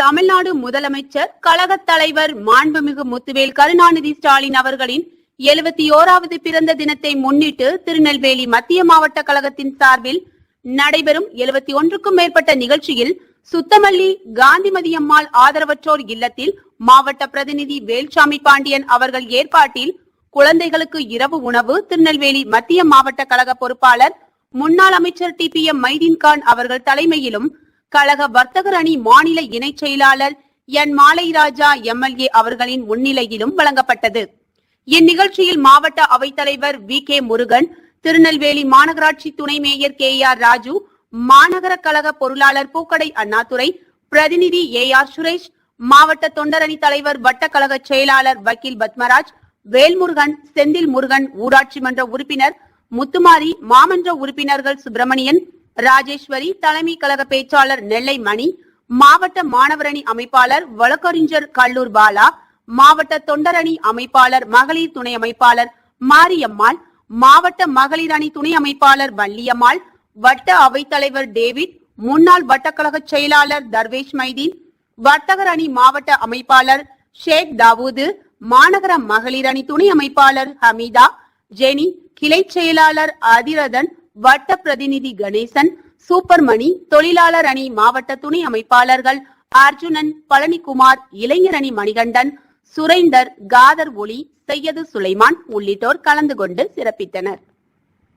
தமிழ்நாடு முதலமைச்சர் கழக தலைவர் மாண்புமிகு முத்துவேல் கருணாநிதி ஸ்டாலின் அவர்களின் 71வது பிறந்த தினத்தை முன்னிட்டு திருநெல்வேலி மத்திய மாவட்ட கழகத்தின் சார்பில் நடைபெறும் 71க்கும் மேற்பட்ட நிகழ்ச்சியில் சுத்தமல்லி காந்திமதி அம்மாள் ஆதரவற்றோர் இல்லத்தில் மாவட்ட பிரதிநிதி வேல்சாமி பாண்டியன் அவர்கள் ஏற்பாட்டில் குழந்தைகளுக்கு இரவு உணவு திருநெல்வேலி மத்திய மாவட்ட கழக பொறுப்பாளர் முன்னாள் அமைச்சர் TPM மைதீன்கான் அவர்கள் தலைமையிலும் கழக வர்த்தகர் அணி மாநில இணை செயலாளர் என் மாலைராஜா MLA அவர்களின் முன்னிலையிலும் வழங்கப்பட்டது. இந்நிகழ்ச்சியில் மாவட்ட அவைத்தலைவர் VK முருகன், திருநெல்வேலி மாநகராட்சி துணை மேயர் KR ராஜு, மாநகர கழக பொருளாளர் பூக்கடை அண்ணாதுரை, பிரதிநிதி AR சுரேஷ், மாவட்ட தொண்டரணி தலைவர் வட்டக்கழக செயலாளர் வக்கீல் பத்மராஜ், வேல்முருகன், செந்தில் முருகன், ஊராட்சி மன்ற உறுப்பினர் முத்துமாரி, மாமன்ற உறுப்பினர்கள் சுப்பிரமணியன், ராஜேஸ்வரி, தலைமை கழக பேச்சாளர் நெல்லை மணி, மாவட்ட மாணவரணி அமைப்பாளர் வழக்கறிஞர் கல்லூர் பாலா, மாவட்ட தொண்டரணி அமைப்பாளர் மகளிர் துணை அமைப்பாளர் மாரியம்மாள், மாவட்ட மகளிர் அணி துணை அமைப்பாளர் வள்ளியம்மாள், வட்ட அவைத்தலைவர் டேவிட், முன்னாள் வட்டக்கழக செயலாளர் தர்வேஷ் மைதீன், வர்த்தகர் அணி மாவட்ட அமைப்பாளர் ஷேக் தாவூது, மாநகர மகளிர் அணி துணை அமைப்பாளர் ஹமீதா, ஜெனி, கிளை செயலாளர் அதிரதன், வட்ட பிரதிநிதி கணேசன், சூப்பர்மணி, தொழிலாளர் அணி மாவட்ட துணை அமைப்பாளர்கள் அர்ஜுனன், பழனிக்குமார், இளைஞர் அணி மணிகண்டன், சுரேந்தர், காதர் ஒளி, சையது சுலைமான் உள்ளிட்டோர் கலந்து கொண்டு சிறப்பித்தனர்.